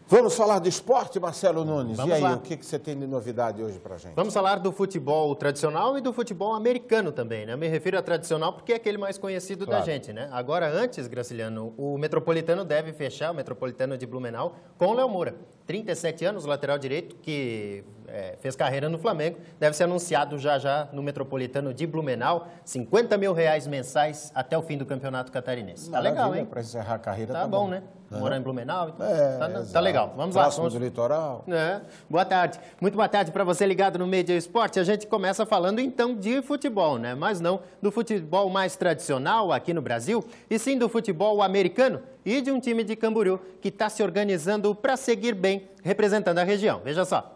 Vamos falar do esporte, Marcelo Nunes. Vamos e aí, lá. o que você tem de novidade hoje pra gente? Vamos falar do futebol tradicional e do futebol americano também, né? Eu me refiro a tradicional porque é aquele mais conhecido da gente, né? Agora, antes, Graciliano, o Metropolitano deve fechar, o Metropolitano de Blumenau, com o Léo Moura. 37 anos, lateral direito, que fez carreira no Flamengo, deve ser anunciado já no Metropolitano de Blumenau, R$50 mil mensais até o fim do Campeonato Catarinense. Tá legal, hein? Para encerrar a carreira tá bom, né? Morar em Blumenau, tá legal. Vamos Próximo lá. do litoral. Boa tarde. Muito boa tarde para você ligado no Media Esporte. A gente começa falando então de futebol, né? Mas não do futebol mais tradicional aqui no Brasil, e sim do futebol americano e de um time de Camboriú que está se organizando para seguir bem representando a região. Veja só.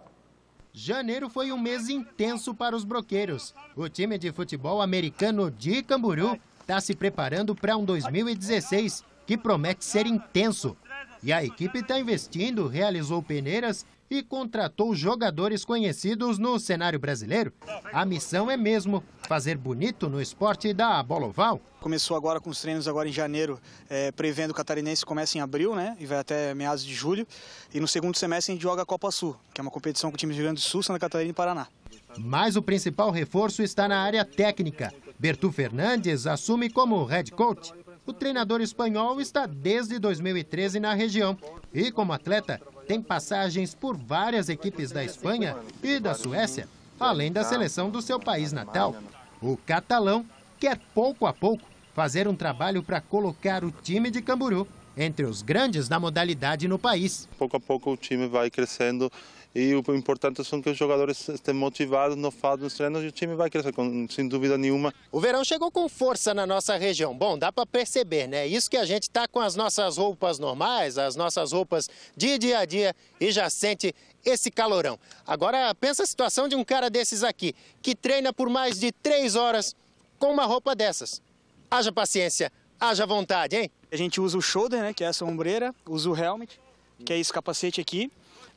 Janeiro foi um mês intenso para os broqueiros. O time de futebol americano de Camboriú está se preparando para um 2016 que promete ser intenso. E a equipe está investindo, realizou peneiras e contratou jogadores conhecidos no cenário brasileiro. A missão é mesmo fazer bonito no esporte da bola oval. Começou agora com os treinos agora em janeiro, prevendo o Catarinense começa em abril, né? E vai até meados de julho. E no segundo semestre a gente joga a Copa Sul, que é uma competição com o time de Rio Grande do Sul, Santa Catarina e Paraná. Mas o principal reforço está na área técnica. Bertu Fernandes assume como head coach. O treinador espanhol está desde 2013 na região e, como atleta, tem passagens por várias equipes da Espanha e da Suécia, além da seleção do seu país natal. O catalão quer, pouco a pouco, fazer um trabalho para colocar o time de Camboriú entre os grandes da modalidade no país. Pouco a pouco o time vai crescendo e o importante é que os jogadores estejam motivados, não faltem nos treinos e o time vai crescer, sem dúvida nenhuma. O verão chegou com força na nossa região. Bom, dá para perceber, né? Isso que a gente está com as nossas roupas normais, as nossas roupas de dia a dia e já sente esse calorão. Agora, pensa a situação de um cara desses aqui, que treina por mais de 3 horas com uma roupa dessas. Haja paciência, haja vontade, hein? A gente usa o shoulder, né, que é essa ombreira, usa o helmet, que é esse capacete aqui,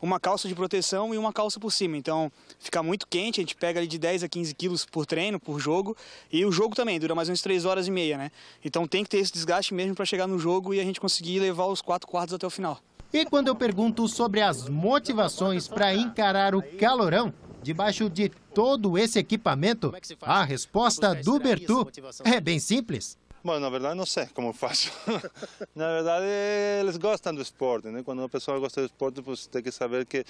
uma calça de proteção e uma calça por cima. Então, fica muito quente, a gente pega ali de 10 a 15 quilos por treino, por jogo. E o jogo também dura mais ou menos 3 horas e meia, né? Então tem que ter esse desgaste mesmo para chegar no jogo e a gente conseguir levar os 4 quartos até o final. E quando eu pergunto sobre as motivações para encarar o calorão, debaixo de todo esse equipamento, a resposta do Bertu é bem simples. Bom, na verdade não sei como faço. Na verdade eles gostam do esporte, né? Quando uma pessoa gosta do esporte, você tem que saber que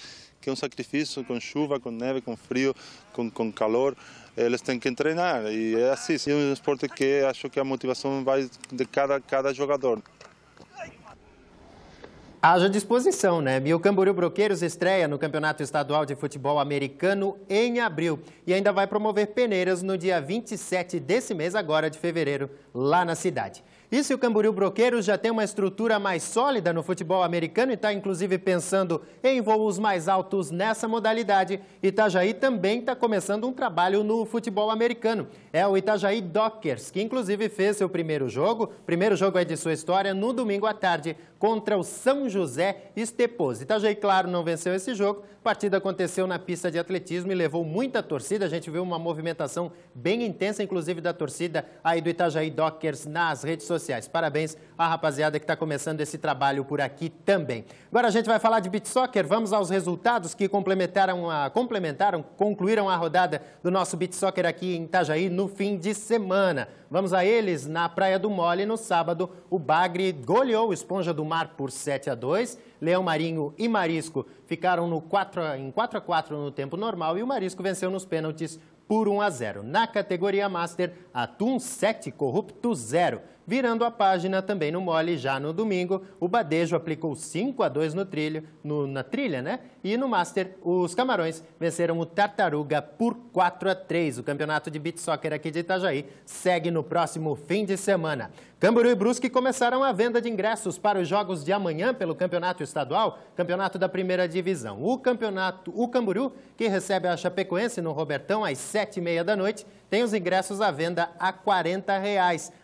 é um sacrifício, com chuva, com neve, com frio, com calor. Eles têm que treinar e é assim. É um esporte que acho que a motivação vai de cada jogador. Haja disposição, né? E o Camboriú Broqueiros estreia no Campeonato Estadual de Futebol Americano em abril e ainda vai promover peneiras no dia 27 desse mês, agora de fevereiro, lá na cidade. E se o Camboriú Broqueiros já tem uma estrutura mais sólida no futebol americano e está inclusive pensando em voos mais altos nessa modalidade, Itajaí também está começando um trabalho no futebol americano. É o Itajaí Dockers, que inclusive fez seu primeiro jogo é de sua história, no domingo à tarde, contra o São José Estepos. Itajaí, claro, não venceu esse jogo. A partida aconteceu na pista de atletismo e levou muita torcida. A gente viu uma movimentação bem intensa, inclusive da torcida aí do Itajaí Dockers nas redes sociais. Parabéns à rapaziada que está começando esse trabalho por aqui também. Agora a gente vai falar de beach soccer. Vamos aos resultados que concluíram a rodada do nosso beach soccer aqui em Itajaí no fim de semana. Vamos a eles. Na Praia do Mole, no sábado, o Bagre goleou o Esponja do Mar por 7-2. Leão Marinho e Marisco ficaram em 4-4 no tempo normal e o Marisco venceu nos pênaltis por 1-0. Na categoria Master, Atum 7, Corrupto 0. Virando a página também no mole, já no domingo, o Badejo aplicou 5-2 na trilha, né? E no Master, os Camarões venceram o Tartaruga por 4-3. O campeonato de beach soccer aqui de Itajaí segue no próximo fim de semana. Camboriú e Brusque começaram a venda de ingressos para os jogos de amanhã pelo campeonato estadual, campeonato da primeira divisão. O Camboriú, que recebe a Chapecoense no Robertão às 7h30 da noite, tem os ingressos à venda a R$ 40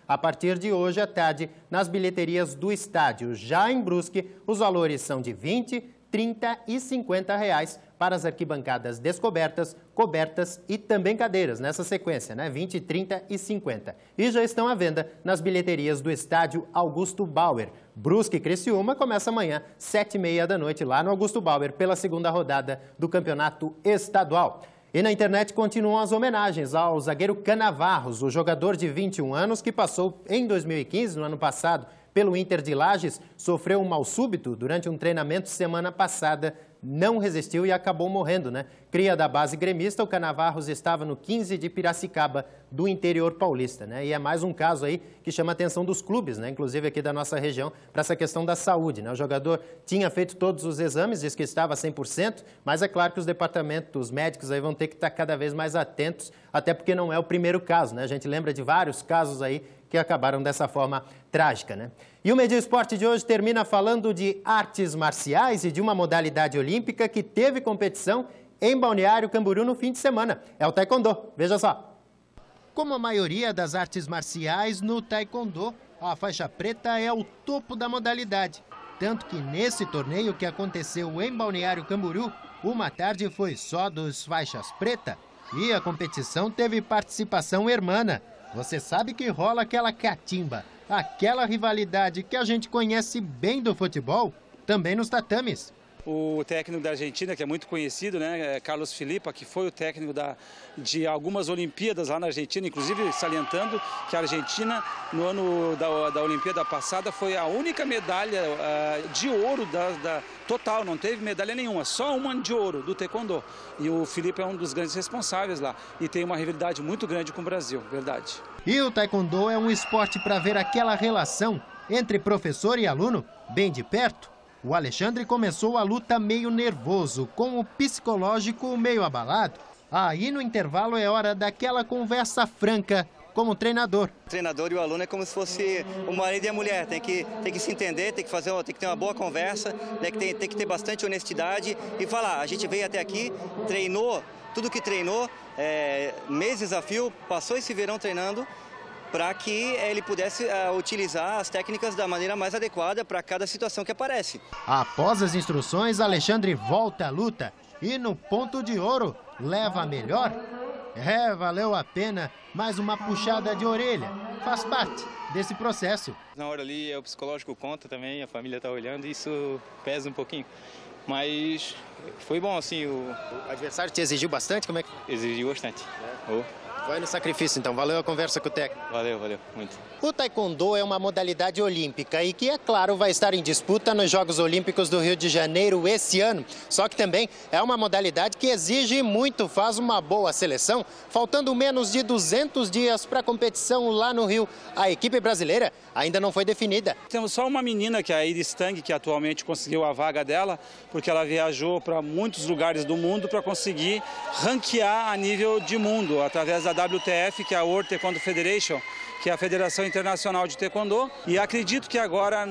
a partir de hoje à tarde nas bilheterias do estádio. Já em Brusque, os valores são de 20, 30 e 50 reais para as arquibancadas descobertas, cobertas e também cadeiras, nessa sequência, né? 20, 30 e 50. E já estão à venda nas bilheterias do estádio Augusto Bauer. Brusque e Criciúma começa amanhã, 7h30 da noite, lá no Augusto Bauer, pela segunda rodada do Campeonato Estadual. E na internet continuam as homenagens ao zagueiro Canavarros, o jogador de 21 anos que passou em 2015, no ano passado, pelo Inter de Lages, sofreu um mal súbito durante um treinamento semana passada, não resistiu e acabou morrendo, né? Cria da base gremista, o Canavarros estava no 15 de Piracicaba, do interior paulista, né? E é mais um caso aí que chama a atenção dos clubes, né? Inclusive aqui da nossa região, para essa questão da saúde, né? O jogador tinha feito todos os exames, diz que estava 100%, mas é claro que os departamentos médicos aí vão ter que estar cada vez mais atentos, até porque não é o primeiro caso, né? A gente lembra de vários casos aí que acabaram dessa forma trágica, né? E o Media Esporte de hoje termina falando de artes marciais e de uma modalidade olímpica que teve competição em Balneário Camboriú no fim de semana. É o Taekwondo. Veja só. Como a maioria das artes marciais, no Taekwondo, a faixa preta é o topo da modalidade. Tanto que nesse torneio que aconteceu em Balneário Camboriú, uma tarde foi só dos faixas preta e a competição teve participação hermana. Você sabe que rola aquela catimba, aquela rivalidade que a gente conhece bem do futebol, também nos tatames. O técnico da Argentina, que é muito conhecido, né, Carlos Filipa, que foi o técnico de algumas Olimpíadas lá na Argentina, inclusive salientando que a Argentina, no ano da Olimpíada passada, foi a única medalha de ouro total, não teve medalha nenhuma, só uma de ouro do Taekwondo. E o Filipe é um dos grandes responsáveis lá e tem uma rivalidade muito grande com o Brasil, verdade. E o Taekwondo é um esporte para ver aquela relação entre professor e aluno bem de perto. O Alexandre começou a luta meio nervoso, com o psicológico meio abalado. Aí no intervalo é hora daquela conversa franca com o treinador. O treinador e o aluno é como se fosse o marido e a mulher, tem que se entender, tem que ter uma boa conversa, né? Tem que ter bastante honestidade e falar, a gente veio até aqui, treinou, tudo que treinou, meses a fio, passou esse verão treinando, para que ele pudesse utilizar as técnicas da maneira mais adequada para cada situação que aparece. Após as instruções, Alexandre volta à luta e no ponto de ouro leva a melhor. Valeu a pena mais uma puxada de orelha, faz parte desse processo. Na hora ali o psicológico conta também, a família está olhando e isso pesa um pouquinho. Mas foi bom assim. O adversário te exigiu bastante? Como é que... Exigiu bastante. Vai no sacrifício, então. Valeu a conversa com o técnico. Valeu, muito. O Taekwondo é uma modalidade olímpica e que, é claro, vai estar em disputa nos Jogos Olímpicos do Rio de Janeiro esse ano. Só que também é uma modalidade que exige muito, faz uma boa seleção. Faltando menos de 200 dias para a competição lá no Rio, a equipe brasileira ainda não foi definida. Temos só uma menina, que é a Iris Tang, que atualmente conseguiu a vaga dela, porque ela viajou para muitos lugares do mundo para conseguir ranquear a nível de mundo, através da WTF, que é a World Taekwondo Federation, que é a Federação Internacional de Taekwondo. E acredito que agora,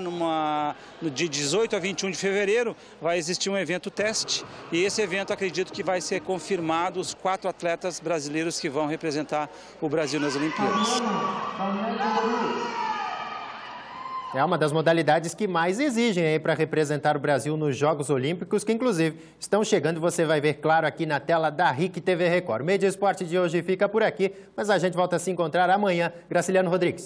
de 18 a 21 de fevereiro, vai existir um evento teste. E esse evento, acredito que vai ser confirmado os 4 atletas brasileiros que vão representar o Brasil nas Olimpíadas. É uma das modalidades que mais exigem aí para representar o Brasil nos Jogos Olímpicos, que inclusive estão chegando, você vai ver claro aqui na tela da RIC TV Record. O Media Esporte de hoje fica por aqui, mas a gente volta a se encontrar amanhã. Graciliano Rodrigues.